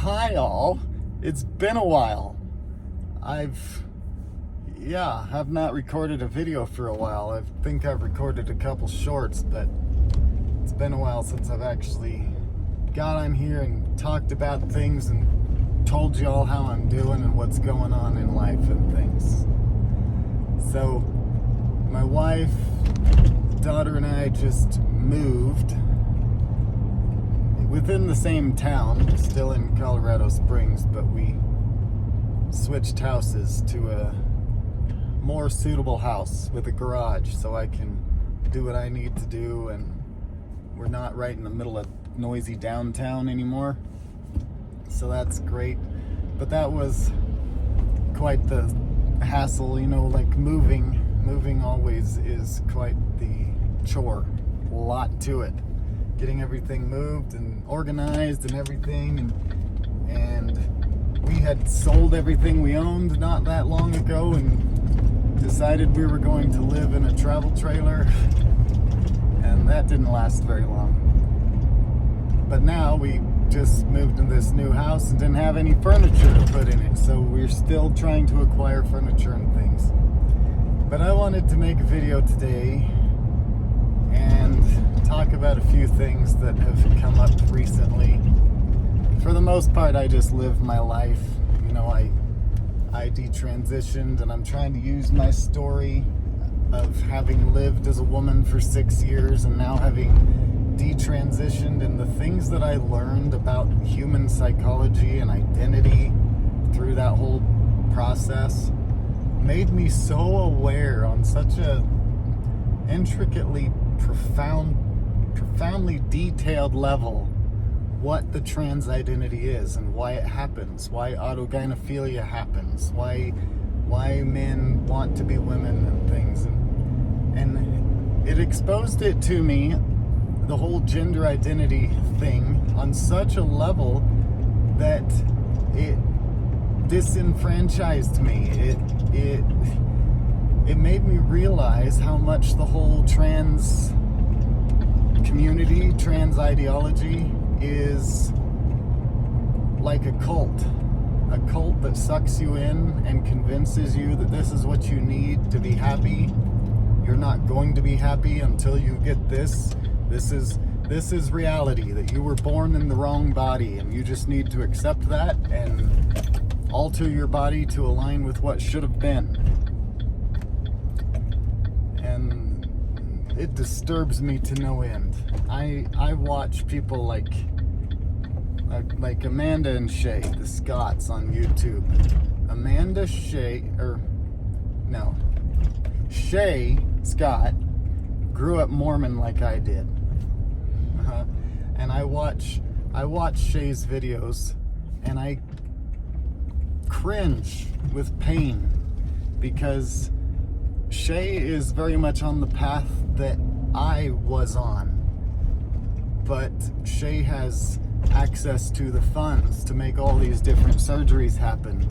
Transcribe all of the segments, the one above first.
Hi all, it's been a while. Have not recorded a video for a while. I think I've recorded a couple shorts, but it's been a while since I've actually got on here and talked about things and told you all how I'm doing and what's going on in life and things. So, my wife, daughter, and I just moved within the same town, still in Colorado Springs, but we switched houses to a more suitable house with a garage so I can do what I need to do, and we're not right in the middle of noisy downtown anymore, so that's great. But that was quite the hassle, like moving always is quite the chore. A lot to it, getting everything moved and organized and everything, and we had sold everything we owned not that long ago and decided we were going to live in a travel trailer, and that didn't last very long. But now we just moved in this new house and didn't have any furniture to put in it, so we're still trying to acquire furniture and things. But I wanted to make a video today and talk about a few things that have come up recently. For the most part, I just live my life. I detransitioned, and I'm trying to use my story of having lived as a woman for 6 years and now having detransitioned, and the things that I learned about human psychology and identity through that whole process made me so aware on such a intricately profoundly detailed level what the trans identity is and why it happens, why autogynephilia happens, why men want to be women and things, and it exposed it to me, the whole gender identity thing, on such a level that it disenfranchised me. It made me realize how much the whole trans community, trans ideology is like a cult that sucks you in and convinces you that this is what you need to be happy. You're not going to be happy until you get this. This is reality, that you were born in the wrong body, and you just need to accept that and alter your body to align with what should have been. And it disturbs me to no end. I watch people like Amanda and Shay, the Scotts, on YouTube. Shay Scott grew up Mormon like I did. And I watch Shay's videos and I cringe with pain, because Shay is very much on the path that I was on, but Shay has access to the funds to make all these different surgeries happen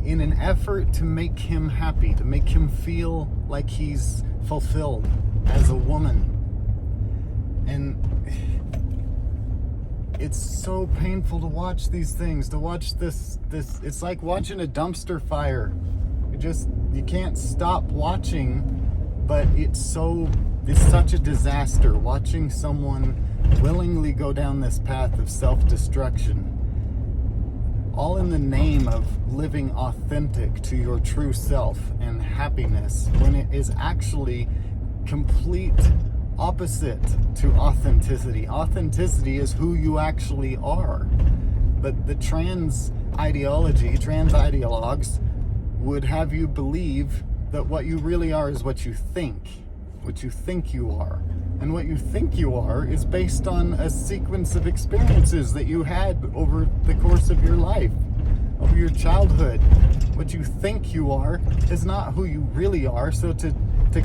in an effort to make him happy, to make him feel like he's fulfilled as a woman. And it's so painful to watch these things, to watch this it's like watching a dumpster fire. You can't stop watching, but it's such a disaster watching someone willingly go down this path of self-destruction, all in the name of living authentic to your true self and happiness, when it is actually complete opposite to authenticity. Authenticity is who you actually are. But the trans ideologues would have you believe that what you really are is what you think you are. And what you think you are is based on a sequence of experiences that you had over the course of your life, over your childhood. What you think you are is not who you really are. So to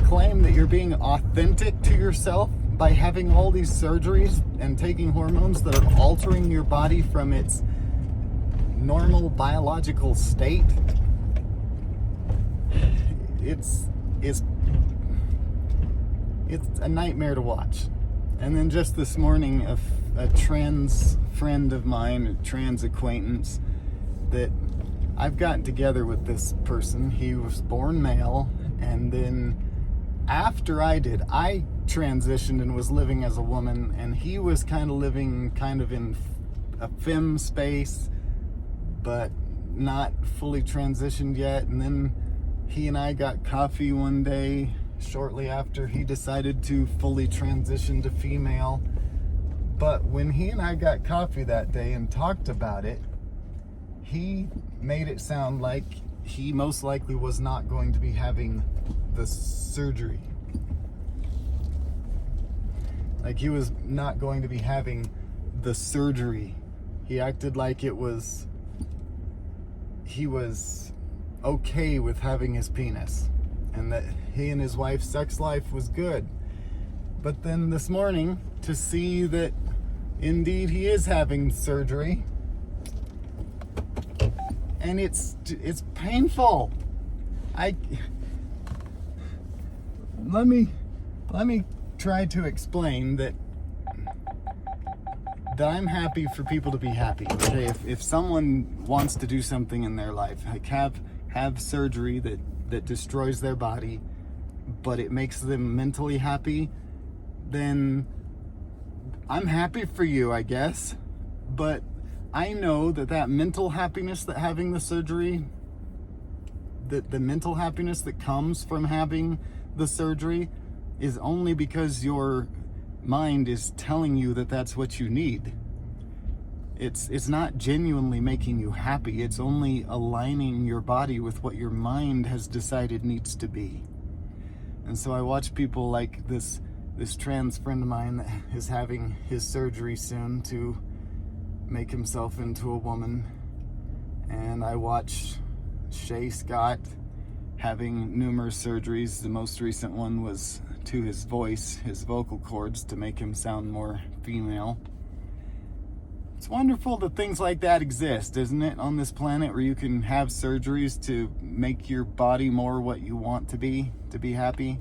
claim that you're being authentic to yourself by having all these surgeries and taking hormones that are altering your body from its normal biological state, it's a nightmare to watch. And then just this morning, a trans friend of mine, a trans acquaintance, that I've gotten together with this person. He was born male, and then after I did, I transitioned and was living as a woman, and he was kind of living kind of in a femme space, but not fully transitioned yet. And then he and I got coffee one day shortly after he decided to fully transition to female. But when he and I got coffee that day and talked about it, he made it sound like he most likely was not going to be having the surgery. Like he was not going to be having the surgery. He acted like he was okay with having his penis, and that he and his wife's sex life was good. But then this morning, to see that indeed he is having surgery, and it's painful. Let me try to explain that I'm happy for people to be happy. Okay, if someone wants to do something in their life, like have surgery that destroys their body, but it makes them mentally happy, then I'm happy for you, I guess. But I know that mental happiness that having the surgery, the mental happiness that comes from having the surgery is only because your mind is telling you that that's what you need. It's not genuinely making you happy. It's only aligning your body with what your mind has decided needs to be. And so I watch people like this trans friend of mine that is having his surgery soon to make himself into a woman. And I watch Shay Scott having numerous surgeries. The most recent one was to his voice, his vocal cords, to make him sound more female. It's wonderful that things like that exist, isn't it, on this planet, where you can have surgeries to make your body more what you want to be happy.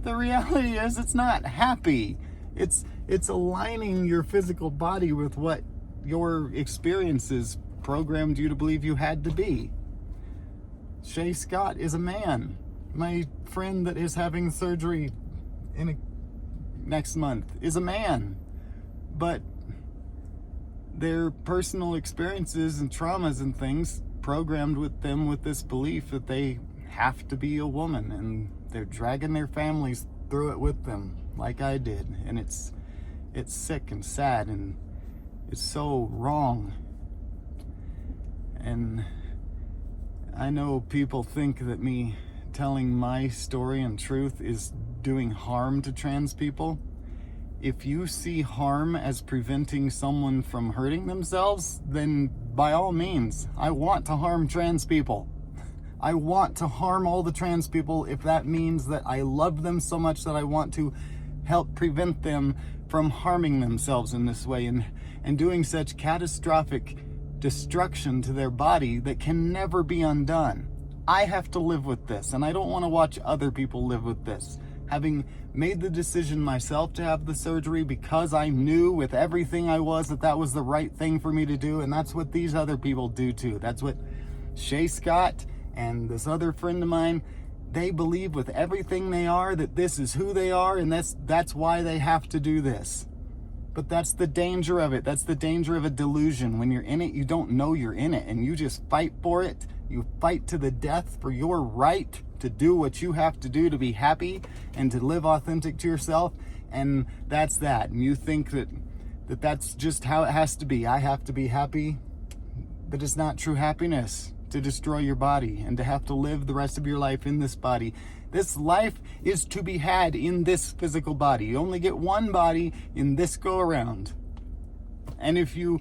The reality is it's not happy. It's aligning your physical body with what your experiences programmed you to believe you had to be. Shay Scott is a man. My friend that is having surgery next month is a man. But their personal experiences and traumas and things programmed with them with this belief that they have to be a woman, and they're dragging their families through it with them, like I did. And it's sick and sad, and it's so wrong. And I know people think that me telling my story and truth is doing harm to trans people. If you see harm as preventing someone from hurting themselves, then by all means, I want to harm trans people. I want to harm all the trans people if that means that I love them so much that I want to help prevent them from harming themselves in this way and doing such catastrophic destruction to their body that can never be undone. I have to live with this, and I don't want to watch other people live with this. Having made the decision myself to have the surgery because I knew with everything I was that was the right thing for me to do, and that's what these other people do too. That's what Shay Scott and this other friend of mine, they believe with everything they are that this is who they are, and that's why they have to do this. But that's the danger of it. That's the danger of a delusion. When you're in it, you don't know you're in it, and you just fight for it. You fight to the death for your right to do what you have to do to be happy and to live authentic to yourself. And that's that. And you think that's just how it has to be. I have to be happy. But it's not true happiness to destroy your body and to have to live the rest of your life in this body. This life is to be had in this physical body. You only get one body in this go around. And if you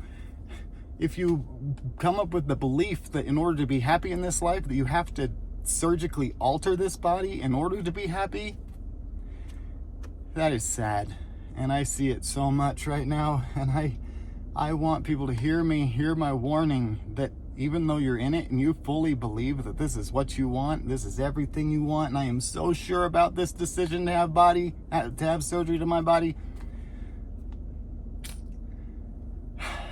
come up with the belief that in order to be happy in this life, that you have to surgically alter this body in order to be happy, that is sad. And I see it so much right now. And I want people to hear my warning that even though you're in it and you fully believe that this is what you want, this is everything you want, and I am so sure about this decision to have surgery to my body,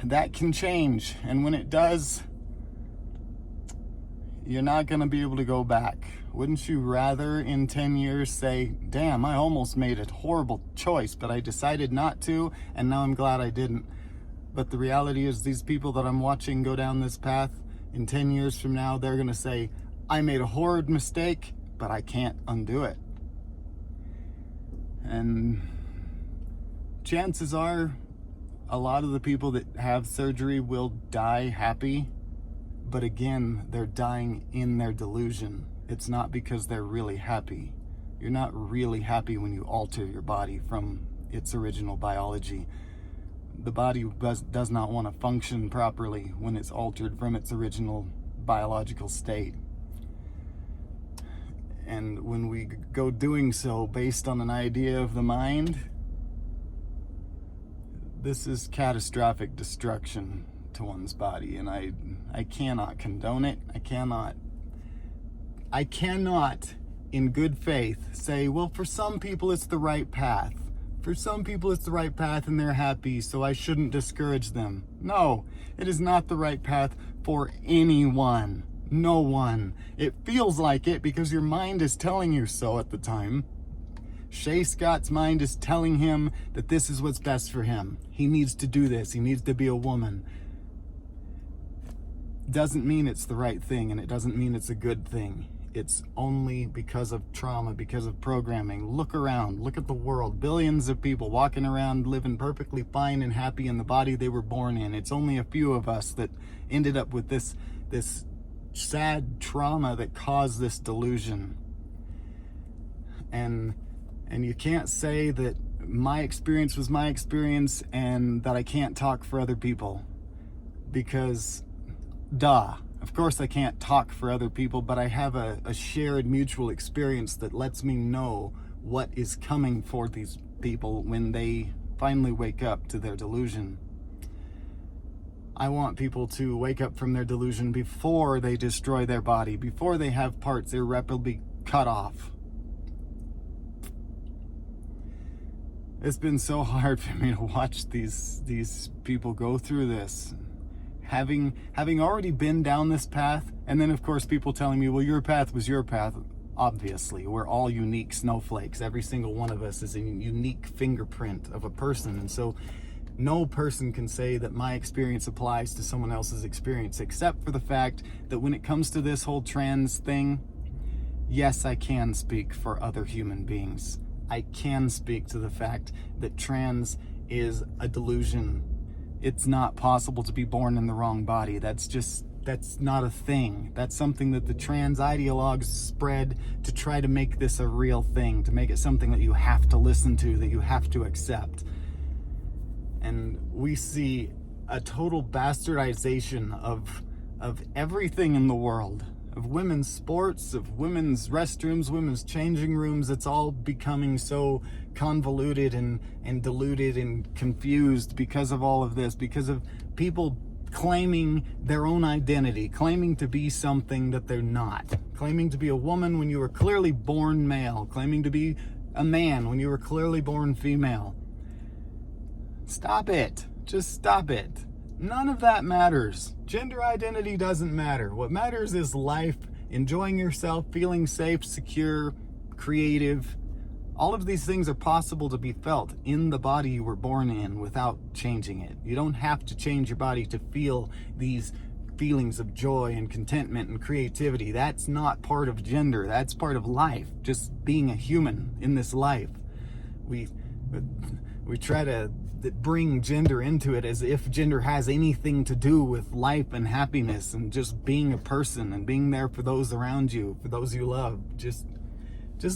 that can change. And when it does, you're not going to be able to go back. Wouldn't you rather in 10 years say, damn, I almost made a horrible choice, but I decided not to, and now I'm glad I didn't. But the reality is, these people that I'm watching go down this path, in 10 years from now, they're going to say, I made a horrid mistake, but I can't undo it. And chances are, a lot of the people that have surgery will die happy, but again, they're dying in their delusion. It's not because they're really happy. You're not really happy when you alter your body from its original biology. The body does not want to function properly when it's altered from its original biological state. And when we go doing so based on an idea of the mind, this is catastrophic destruction to one's body, and I cannot condone it. I cannot in good faith say, well, for some people it's the right path. For some people it's the right path and they're happy, so I shouldn't discourage them. No, it is not the right path for anyone. No one. It feels like it because your mind is telling you so at the time. Shay Scott's mind is telling him that this is what's best for him. He needs to do this. He needs to be a woman. Doesn't mean it's the right thing, and it doesn't mean it's a good thing. It's only because of trauma, because of programming. Look around. Look at the world. Billions of people walking around living perfectly fine and happy in the body they were born in. It's only a few of us that ended up with this sad trauma that caused this delusion. And you can't say that my experience was my experience and that I can't talk for other people, because of course I can't talk for other people, but I have a shared mutual experience that lets me know what is coming for these people when they finally wake up to their delusion. I want people to wake up from their delusion before they destroy their body, before they have parts irreparably cut off. It's been so hard for me to watch these people go through this. Having already been down this path, and then of course people telling me, well, your path was your path. Obviously, we're all unique snowflakes. Every single one of us is a unique fingerprint of a person, and so no person can say that my experience applies to someone else's experience, except for the fact that when it comes to this whole trans thing, yes, I can speak for other human beings. I can speak to the fact that trans is a delusion. It's not possible to be born in the wrong body. That's not a thing. That's something that the trans ideologues spread to try to make this a real thing, to make it something that you have to listen to, that you have to accept. And we see a total bastardization of everything in the world, of women's sports, of women's restrooms, women's changing rooms. It's all becoming so convoluted and diluted and confused because of all of this, because of people claiming their own identity, claiming to be something that they're not, claiming to be a woman when you were clearly born male, claiming to be a man when you were clearly born female. Stop it. Just stop it. None of that matters. Gender identity doesn't matter. What matters is life, enjoying yourself, feeling safe, secure, creative. All of these things are possible to be felt in the body you were born in without changing it. You don't have to change your body to feel these feelings of joy and contentment and creativity. That's not part of gender. That's part of life. Just being a human in this life. We try to bring gender into it as if gender has anything to do with life and happiness and just being a person and being there for those around you, for those you love. Just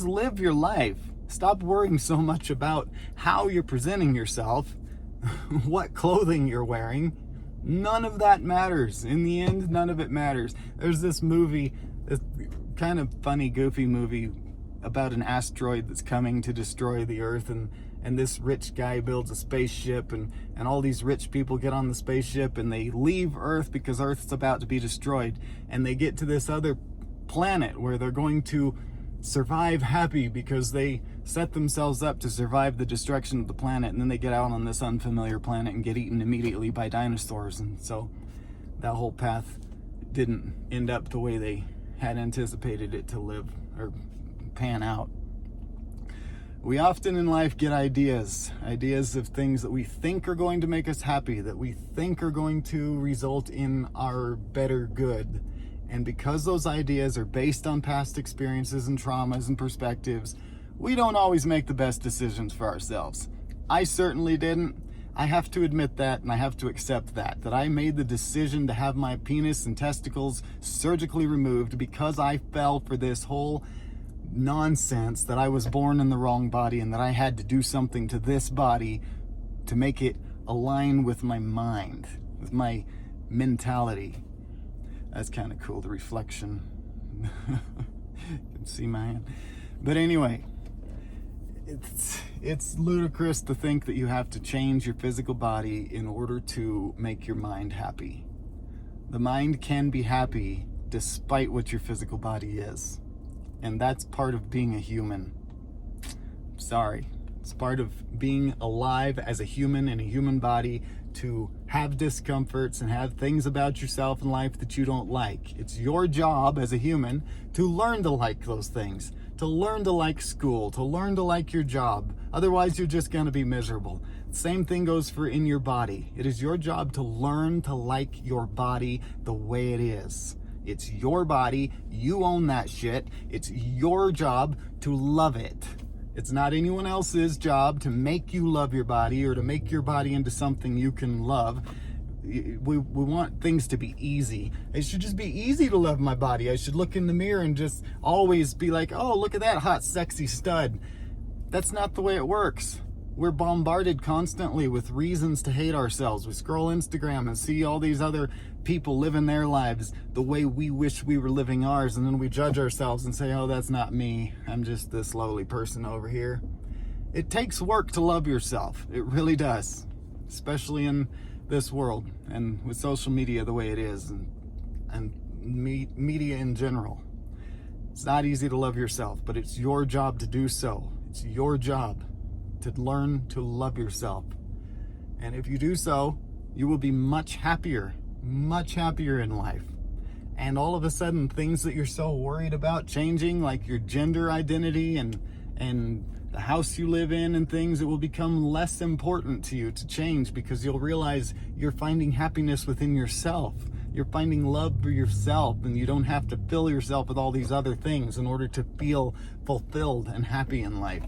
live your life. Stop worrying so much about how you're presenting yourself, what clothing you're wearing. None of that matters. In the end, none of it matters. There's this movie, this kind of funny, goofy movie about an asteroid that's coming to destroy the Earth, and this rich guy builds a spaceship, and all these rich people get on the spaceship and they leave Earth because Earth's about to be destroyed, and they get to this other planet where they're going to survive happy because they set themselves up to survive the destruction of the planet, and then they get out on this unfamiliar planet and get eaten immediately by dinosaurs. And so that whole path didn't end up the way they had anticipated it to live or pan out. We often in life get ideas of things that we think are going to make us happy, that we think are going to result in our better good. And because those ideas are based on past experiences and traumas and perspectives, we don't always make the best decisions for ourselves. I certainly didn't. I have to admit that, and I have to accept that I made the decision to have my penis and testicles surgically removed because I fell for this whole nonsense that I was born in the wrong body and that I had to do something to this body to make it align with my mind, with my mentality. That's kind of cool, the reflection. You can see my hand. But anyway, it's ludicrous to think that you have to change your physical body in order to make your mind happy. The mind can be happy despite what your physical body is. And that's part of being a human. Sorry. It's part of being alive as a human in a human body, to have discomforts and have things about yourself in life that you don't like. It's your job as a human to learn to like those things, to learn to like school, to learn to like your job. Otherwise, you're just going to be miserable. Same thing goes for in your body. It is your job to learn to like your body the way it is. It's your body. You own that shit. It's your job to love it. It's not anyone else's job to make you love your body or to make your body into something you can love. We want things to be easy. It should just be easy to love my body. I should look in the mirror and just always be like, oh, look at that hot, sexy stud. That's not the way it works. We're bombarded constantly with reasons to hate ourselves. We scroll Instagram and see all these other people living their lives the way we wish we were living ours, and then we judge ourselves and say, oh, that's not me. I'm just this lowly person over here. It takes work to love yourself. It really does, especially in this world and with social media the way it is, and media in general. It's not easy to love yourself, but it's your job to do so. It's your job to learn to love yourself. And if you do so, you will be much happier in life. And all of a sudden, things that you're so worried about changing, like your gender identity and the house you live in and things, it will become less important to you to change, because you'll realize you're finding happiness within yourself. You're finding love for yourself, and you don't have to fill yourself with all these other things in order to feel fulfilled and happy in life.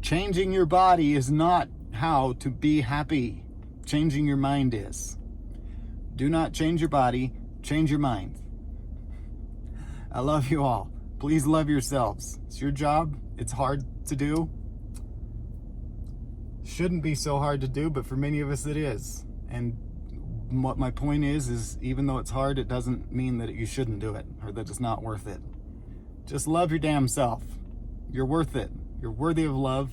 Changing your body is not how to be happy. Changing your mind is. Do not change your body, change your mind. I love you all. Please love yourselves. It's your job. It's hard to do. Shouldn't be so hard to do, but for many of us it is. And what my point is even though it's hard, it doesn't mean that you shouldn't do it or that it's not worth it. Just love your damn self. You're worth it. You're worthy of love.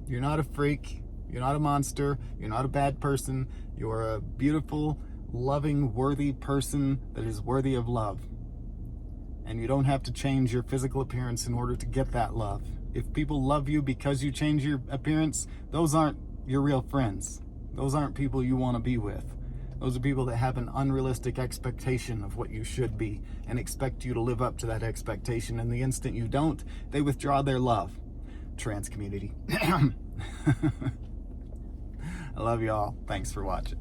You're not a freak. You're not a monster. You're not a bad person. You're a beautiful, loving, worthy person that is worthy of love. And you don't have to change your physical appearance in order to get that love. If people love you because you change your appearance, those aren't your real friends. Those aren't people you want to be with. Those are people that have an unrealistic expectation of what you should be and expect you to live up to that expectation. And the instant you don't, they withdraw their love. Trans community. I love you all. Thanks for watching.